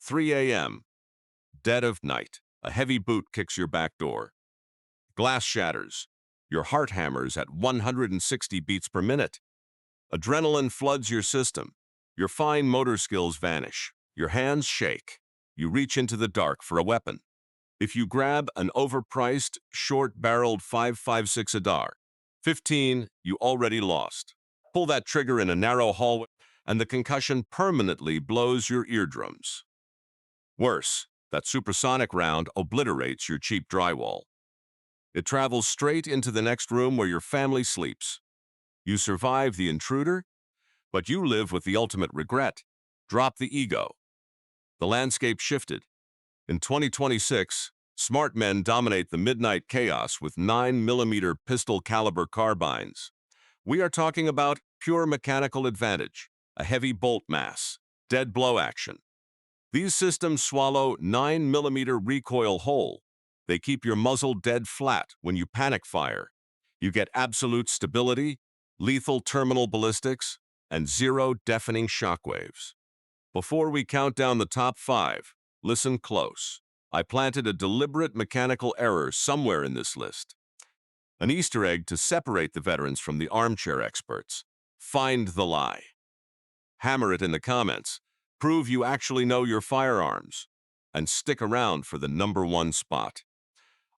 3 a.m. Dead of night. A heavy boot kicks your back door. Glass shatters. Your heart hammers at 160 beats per minute. Adrenaline floods your system. Your fine motor skills vanish. Your hands shake. You reach into the dark for a weapon. If you grab an overpriced, short-barreled 5.56 Extar, 15, you already lost. Pull that trigger in a narrow hallway, and the concussion permanently blows your eardrums. Worse, that supersonic round obliterates your cheap drywall. It travels straight into the next room where your family sleeps. You survive the intruder, but you live with the ultimate regret. Drop the ego. The landscape shifted. In 2026, smart men dominate the midnight chaos with 9mm pistol-caliber carbines. We are talking about pure mechanical advantage, a heavy bolt mass, dead blow action. These systems swallow 9mm recoil whole. They keep your muzzle dead flat when you panic fire. You get absolute stability, lethal terminal ballistics, and zero deafening shockwaves. Before we count down the top 5, listen close. I planted a deliberate mechanical error somewhere in this list. An Easter egg to separate the veterans from the armchair experts. Find the lie. Hammer it in the comments. Prove you actually know your firearms. And stick around for the #1 spot.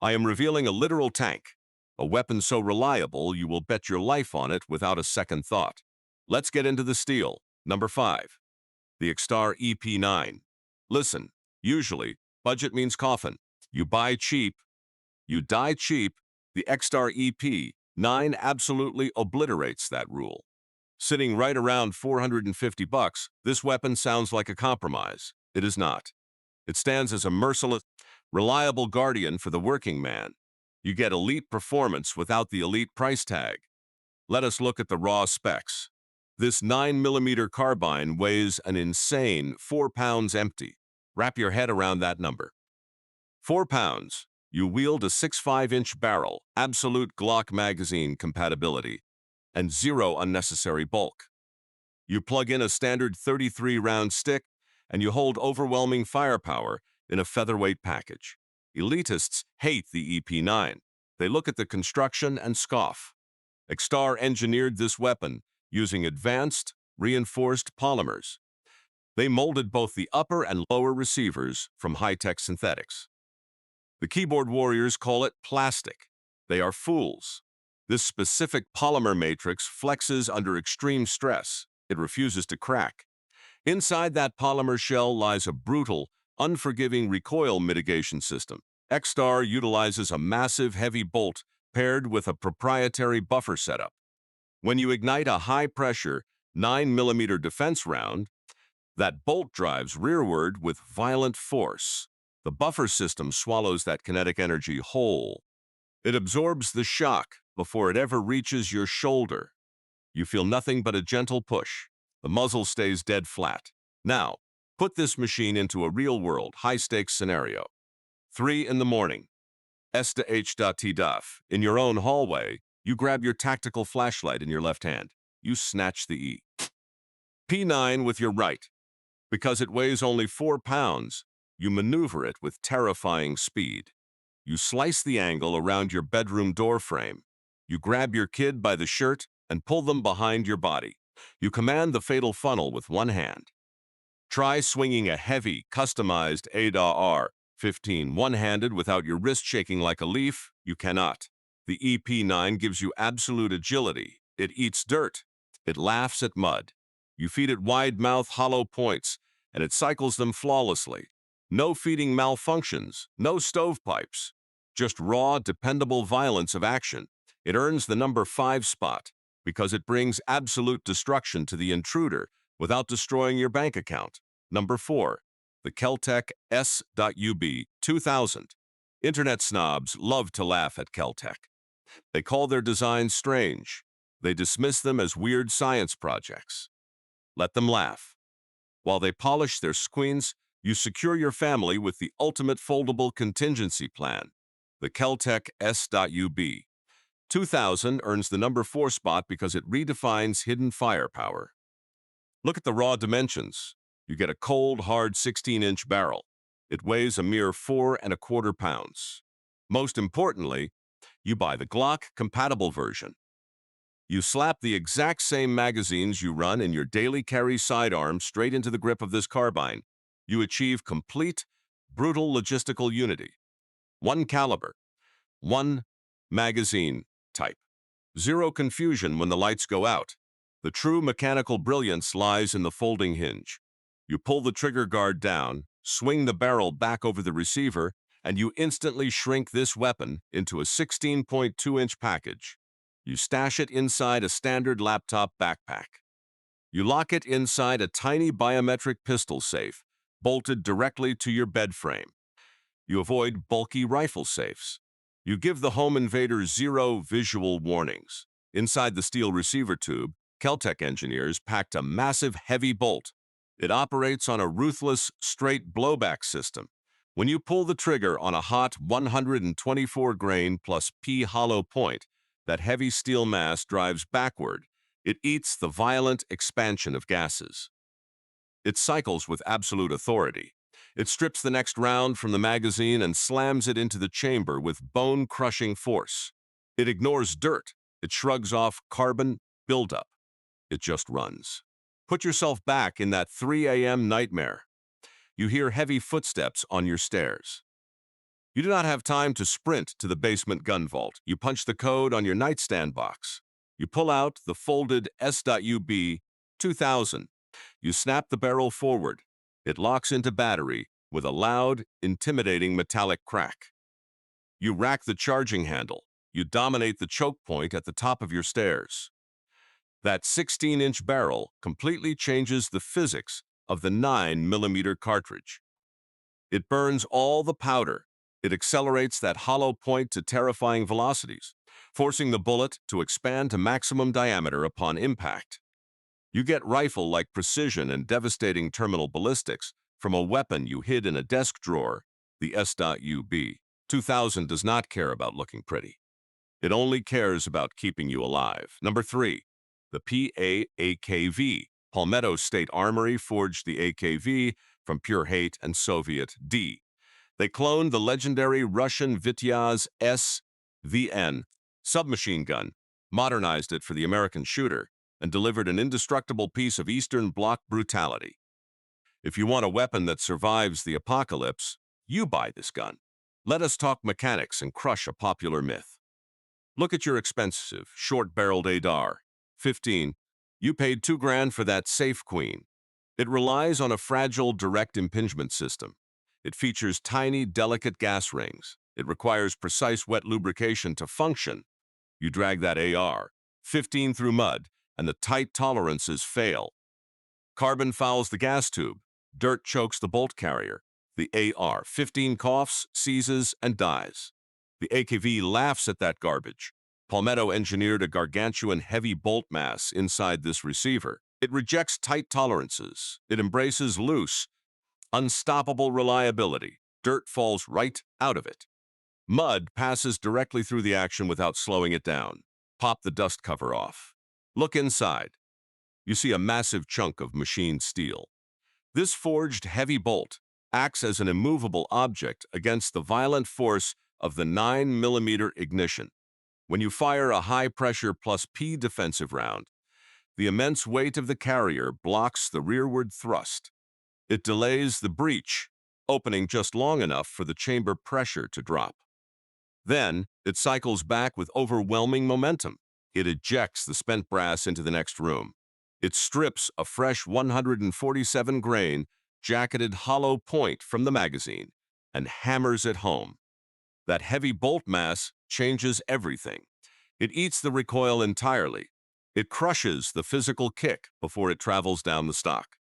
I am revealing a literal tank, a weapon so reliable you will bet your life on it without a second thought. Let's get into the steal. Number 5. The Extar EP9. Listen, usually, budget means coffin. You buy cheap, you die cheap. The Extar EP9 absolutely obliterates that rule. Sitting right around $450, this weapon sounds like a compromise. It is not. It stands as a merciless, reliable guardian for the working man. You get elite performance without the elite price tag. Let us look at the raw specs. This 9mm carbine weighs an insane 4 pounds empty. Wrap your head around that number. 4 pounds. You wield a 6.5-inch barrel, absolute Glock magazine compatibility, and zero unnecessary bulk. You plug in a standard 33-round stick, and you hold overwhelming firepower in a featherweight package. Elitists hate the EP9. They look at the construction and scoff. Extar engineered this weapon using advanced, reinforced polymers. They molded both the upper and lower receivers from high-tech synthetics. The keyboard warriors call it plastic. They are fools. This specific polymer matrix flexes under extreme stress. It refuses to crack. Inside that polymer shell lies a brutal, unforgiving recoil mitigation system. Extar utilizes a massive heavy bolt paired with a proprietary buffer setup. When you ignite a high-pressure 9mm defense round, that bolt drives rearward with violent force. The buffer system swallows that kinetic energy whole. It absorbs the shock before it ever reaches your shoulder. You feel nothing but a gentle push. The muzzle stays dead flat. Now, put this machine into a real-world, high-stakes scenario. 3 in the morning. S-H-T-Duff. In your own hallway, you grab your tactical flashlight in your left hand. You snatch the P9 with your right. Because it weighs only 4 pounds, you maneuver it with terrifying speed. You slice the angle around your bedroom door frame. You grab your kid by the shirt and pull them behind your body. You command the fatal funnel with one hand. Try swinging a heavy, customized ADA-R-15 one-handed without your wrist shaking like a leaf. You cannot. The EP9 gives you absolute agility. It eats dirt. It laughs at mud. You feed it wide-mouth hollow points, and it cycles them flawlessly. No feeding malfunctions, no stovepipes. Just raw, dependable violence of action. It earns the number 5 spot because it brings absolute destruction to the intruder without destroying your bank account. Number 4, the Kel-Tec S.UB 2000. Internet snobs love to laugh at Kel-Tec. They call their designs strange. They dismiss them as weird science projects. Let them laugh. While they polish their screens, you secure your family with the ultimate foldable contingency plan. The Kel-Tec S.UB 2000 earns the number 4 spot because it redefines hidden firepower. Look at the raw dimensions. You get a cold, hard 16-inch barrel. It weighs a mere 4¼ pounds. Most importantly, you buy the Glock compatible version. You slap the exact same magazines you run in your daily carry sidearm straight into the grip of this carbine. You achieve complete, brutal logistical unity. One caliber, one magazine type. Zero confusion when the lights go out. The true mechanical brilliance lies in the folding hinge. You pull the trigger guard down, swing the barrel back over the receiver, and you instantly shrink this weapon into a 16.2-inch package. You stash it inside a standard laptop backpack. You lock it inside a tiny biometric pistol safe, bolted directly to your bed frame. You avoid bulky rifle safes. You give the home invader zero visual warnings. Inside the steel receiver tube, Kel-Tec engineers packed a massive heavy bolt. It operates on a ruthless, straight blowback system. When you pull the trigger on a hot 124 grain plus P hollow point, that heavy steel mass drives backward. It eats the violent expansion of gases. It cycles with absolute authority. It strips the next round from the magazine and slams it into the chamber with bone-crushing force. It ignores dirt. It shrugs off carbon buildup. It just runs. Put yourself back in that 3 a.m. nightmare. You hear heavy footsteps on your stairs. You do not have time to sprint to the basement gun vault. You punch the code on your nightstand box. You pull out the folded S.UB 2000. You snap the barrel forward. It locks into battery with a loud, intimidating metallic crack. You rack the charging handle. You dominate the choke point at the top of your stairs. That 16-inch barrel completely changes the physics of the 9mm cartridge. It burns all the powder. It accelerates that hollow point to terrifying velocities, forcing the bullet to expand to maximum diameter upon impact. You get rifle-like precision and devastating terminal ballistics from a weapon you hid in a desk drawer. The S.UB 2000 does not care about looking pretty. It only cares about keeping you alive. Number 3. The PAAKV. Palmetto State Armory forged the AKV from pure hate and Soviet D. They cloned the legendary Russian Vityaz SVN submachine gun, modernized it for the American shooter, and delivered an indestructible piece of Eastern Bloc brutality. If you want a weapon that survives the apocalypse, you buy this gun. Let us talk mechanics and crush a popular myth. Look at your expensive, short-barreled ADAR. 15. You paid $2,000 for that Safe Queen. It relies on a fragile direct impingement system. It features tiny, delicate gas rings. It requires precise wet lubrication to function. You drag that AR-15 through mud, and the tight tolerances fail. Carbon fouls the gas tube. Dirt chokes the bolt carrier. The AR-15 coughs, seizes, and dies. The AKV laughs at that garbage. Palmetto engineered a gargantuan heavy bolt mass inside this receiver. It rejects tight tolerances. It embraces loose, unstoppable reliability. Dirt falls right out of it. Mud passes directly through the action without slowing it down. Pop the dust cover off. Look inside. You see a massive chunk of machined steel. This forged heavy bolt acts as an immovable object against the violent force of the 9mm ignition. When you fire a high-pressure plus P defensive round, the immense weight of the carrier blocks the rearward thrust. It delays the breech, opening just long enough for the chamber pressure to drop. Then, it cycles back with overwhelming momentum. It ejects the spent brass into the next room. It strips a fresh 147 grain, jacketed hollow point from the magazine and hammers it home. That heavy bolt mass changes everything. It eats the recoil entirely. It crushes the physical kick before it travels down the stock.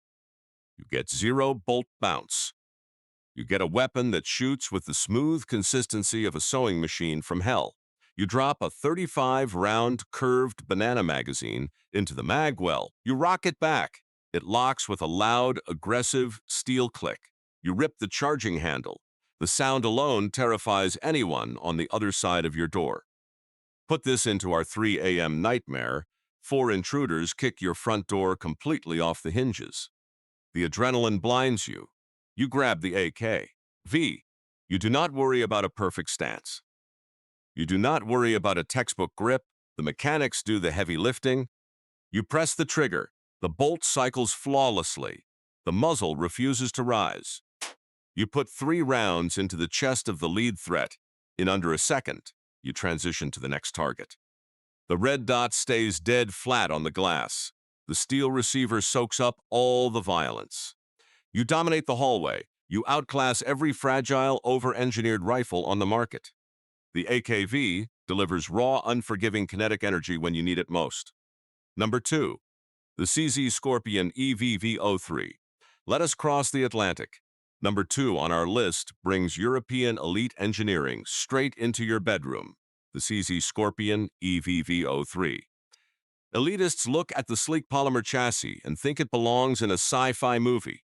You get zero bolt bounce. You get a weapon that shoots with the smooth consistency of a sewing machine from hell. You drop a 35-round curved banana magazine into the mag well. You rock it back. It locks with a loud, aggressive steel click. You rip the charging handle. The sound alone terrifies anyone on the other side of your door. Put this into our 3 a.m. nightmare. 4 intruders kick your front door completely off the hinges. The adrenaline blinds you. You grab the AK. V. You do not worry about a perfect stance. You do not worry about a textbook grip. The mechanics do the heavy lifting. You press the trigger. The bolt cycles flawlessly. The muzzle refuses to rise. You put 3 rounds into the chest of the lead threat. In under a second, you transition to the next target. The red dot stays dead flat on the glass. The steel receiver soaks up all the violence. You dominate the hallway. You outclass every fragile, over-engineered rifle on the market. The AKV delivers raw, unforgiving kinetic energy when you need it most. Number 2. The CZ Scorpion EVV-03. Let us cross the Atlantic. Number 2 on our list brings European elite engineering straight into your bedroom. The CZ Scorpion EVV-03. Elitists look at the sleek polymer chassis and think it belongs in a sci-fi movie.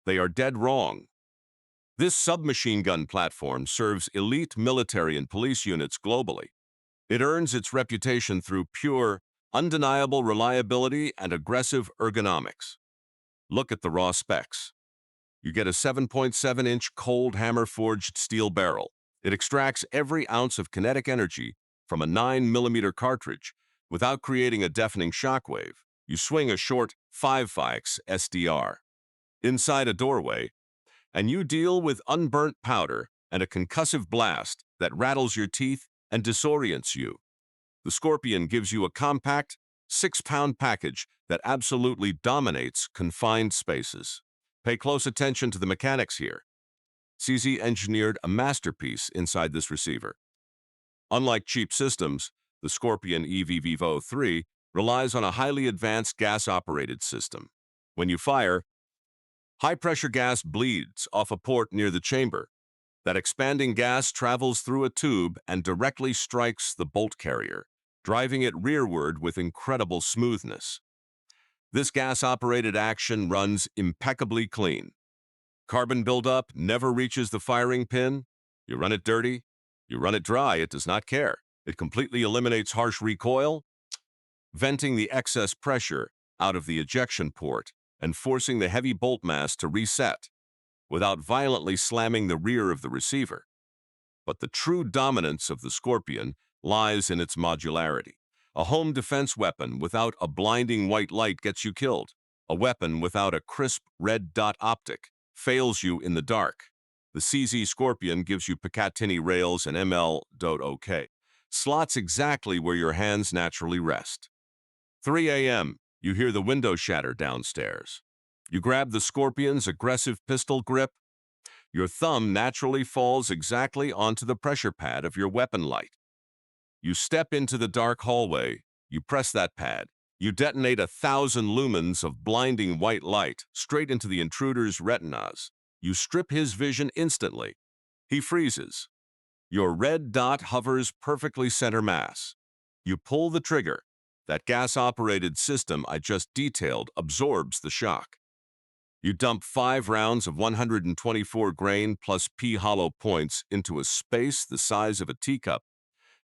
They are dead wrong. This submachine gun platform serves elite military and police units globally. It earns its reputation through pure, undeniable reliability and aggressive ergonomics. Look at the raw specs. You get a 7.7-inch cold hammer-forged steel barrel. It extracts every ounce of kinetic energy from a 9mm cartridge without creating a deafening shockwave. You swing a short 5.5 SDR inside a doorway, and you deal with unburnt powder and a concussive blast that rattles your teeth and disorients you. The Scorpion gives you a compact, 6-pound package that absolutely dominates confined spaces. Pay close attention to the mechanics here. CZ engineered a masterpiece inside this receiver. Unlike cheap systems, the Scorpion EVV-03 relies on a highly advanced gas-operated system. When you fire, high-pressure gas bleeds off a port near the chamber. That expanding gas travels through a tube and directly strikes the bolt carrier, driving it rearward with incredible smoothness. This gas-operated action runs impeccably clean. Carbon buildup never reaches the firing pin. You run it dirty, you run it dry, it does not care. It completely eliminates harsh recoil, venting the excess pressure out of the ejection port and forcing the heavy bolt mass to reset without violently slamming the rear of the receiver. But the true dominance of the Scorpion lies in its modularity. A home defense weapon without a blinding white light gets you killed. A weapon without a crisp red dot optic fails you in the dark. The CZ Scorpion gives you Picatinny rails and ML.OK. Slots exactly where your hands naturally rest. 3 a.m., you hear the window shatter downstairs. You grab the Scorpion's aggressive pistol grip. Your thumb naturally falls exactly onto the pressure pad of your weapon light. You step into the dark hallway. You press that pad. You detonate 1,000 lumens of blinding white light straight into the intruder's retinas. You strip his vision instantly. He freezes. Your red dot hovers perfectly center mass. You pull the trigger. That gas-operated system I just detailed absorbs the shock. You dump 5 rounds of 124 grain plus P-hollow points into a space the size of a teacup.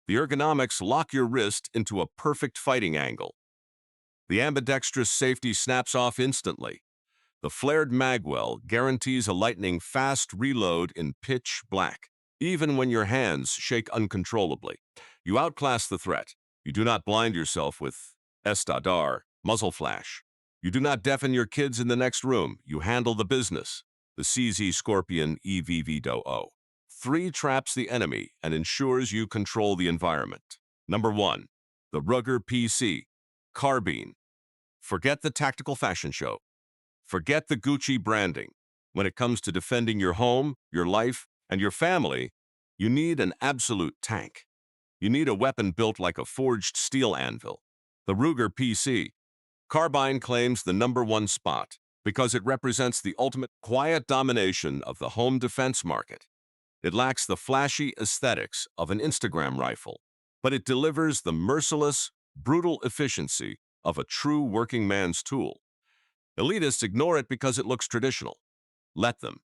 The ergonomics lock your wrist into a perfect fighting angle. The ambidextrous safety snaps off instantly. The flared magwell guarantees a lightning-fast reload in pitch black, even when your hands shake uncontrollably. You outclass the threat. You do not blind yourself with Extar, muzzle flash. You do not deafen your kids in the next room. You handle the business. The CZ Scorpion EVV-00. 3 traps the enemy and ensures you control the environment. Number 1. The Ruger PC. Carbine. Forget the tactical fashion show. Forget the Gucci branding. When it comes to defending your home, your life, and your family, you need an absolute tank. You need a weapon built like a forged steel anvil. The Ruger PC. Carbine claims the number 1 spot because it represents the ultimate quiet domination of the home defense market. It lacks the flashy aesthetics of an Instagram rifle, but it delivers the merciless, brutal efficiency of a true working man's tool. Elitists ignore it because it looks traditional. Let them.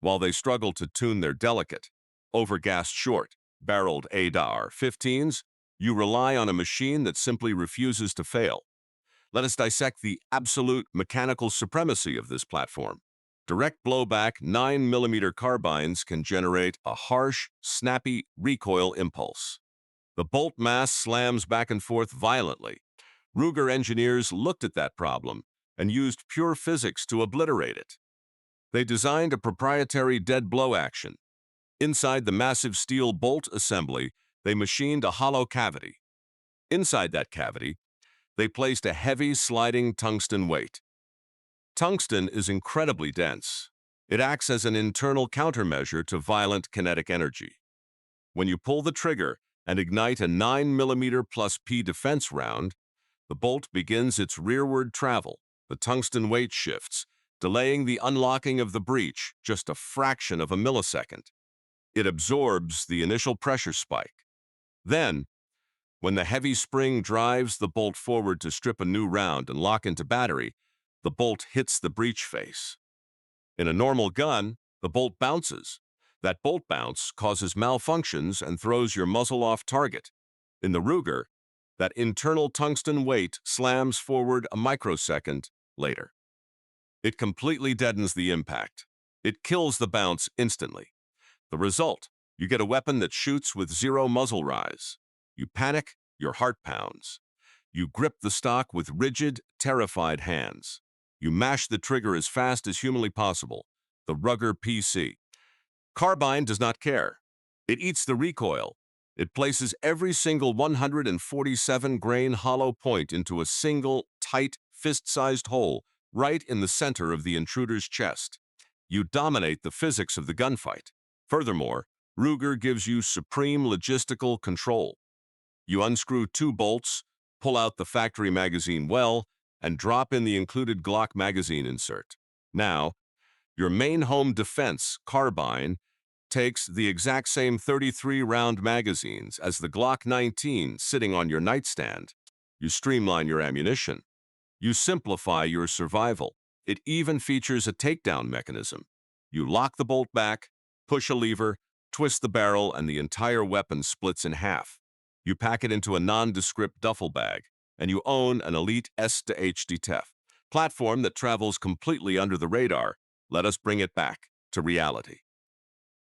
While they struggle to tune their delicate, overgassed short-barreled ADAR-15s, you rely on a machine that simply refuses to fail. Let us dissect the absolute mechanical supremacy of this platform. Direct blowback 9mm carbines can generate a harsh, snappy recoil impulse. The bolt mass slams back and forth violently. Ruger engineers looked at that problem and used pure physics to obliterate it. They designed a proprietary dead blow action. Inside the massive steel bolt assembly, they machined a hollow cavity. Inside that cavity, they placed a heavy sliding tungsten weight. Tungsten is incredibly dense. It acts as an internal countermeasure to violent kinetic energy. When you pull the trigger and ignite a 9mm plus P defense round, the bolt begins its rearward travel. The tungsten weight shifts, delaying the unlocking of the breech just a fraction of a millisecond. It absorbs the initial pressure spike. Then, when the heavy spring drives the bolt forward to strip a new round and lock into battery, the bolt hits the breech face. In a normal gun, the bolt bounces. That bolt bounce causes malfunctions and throws your muzzle off target. In the Ruger, that internal tungsten weight slams forward a microsecond later. It completely deadens the impact. It kills the bounce instantly. The result, you get a weapon that shoots with zero muzzle rise. You panic, your heart pounds. You grip the stock with rigid, terrified hands. You mash the trigger as fast as humanly possible. The Ruger PC. Carbine does not care. It eats the recoil. It places every single 147-grain hollow point into a single, tight, fist-sized hole right in the center of the intruder's chest. You dominate the physics of the gunfight. Furthermore, Ruger gives you supreme logistical control. You unscrew 2 bolts, pull out the factory magazine well, and drop in the included Glock magazine insert. Now, your main home defense, Carbine, takes the exact same 33-round magazines as the Glock 19 sitting on your nightstand. You streamline your ammunition. You simplify your survival. It even features a takedown mechanism. You lock the bolt back, push a lever, twist the barrel, and the entire weapon splits in half. You pack it into a nondescript duffel bag, and you own an elite S-to-H DTEF platform that travels completely under the radar. Let us bring it back to reality.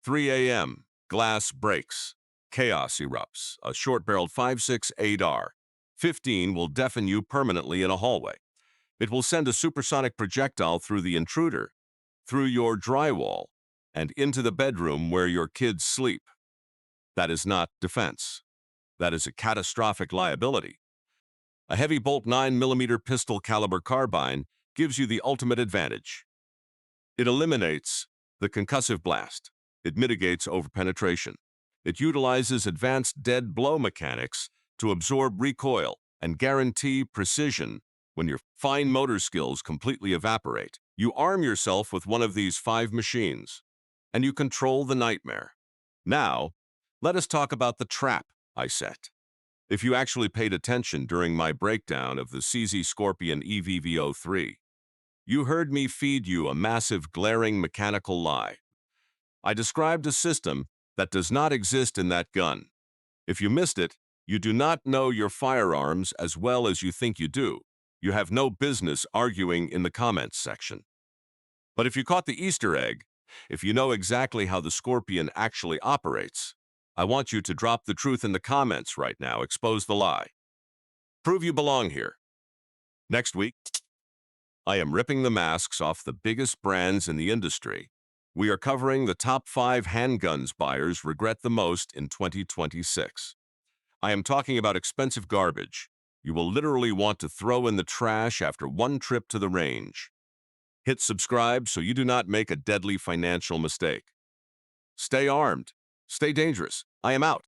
3 a.m., glass breaks. Chaos erupts. A short-barreled 5.6 ADAR. 15 will deafen you permanently in a hallway. It will send a supersonic projectile through the intruder, through your drywall, and into the bedroom where your kids sleep. That is not defense. That is a catastrophic liability. A heavy bolt 9mm pistol caliber carbine gives you the ultimate advantage. It eliminates the concussive blast. It mitigates overpenetration. It utilizes advanced dead blow mechanics to absorb recoil and guarantee precision when your fine motor skills completely evaporate. You arm yourself with one of these 5 machines, and you control the nightmare. Now, let us talk about the trap I set. If you actually paid attention during my breakdown of the CZ Scorpion EVV03, you heard me feed you a massive, glaring mechanical lie. I described a system that does not exist in that gun. If you missed it, you do not know your firearms as well as you think you do. You have no business arguing in the comments section. But if you caught the Easter egg, if you know exactly how the Scorpion actually operates, I want you to drop the truth in the comments right now. Expose the lie. Prove you belong here. Next week, I am ripping the masks off the biggest brands in the industry. We are covering the top 5 handguns buyers regret the most in 2026. I am talking about expensive garbage you will literally want to throw in the trash after one trip to the range. Hit subscribe so you do not make a deadly financial mistake. Stay armed. Stay dangerous. I am out.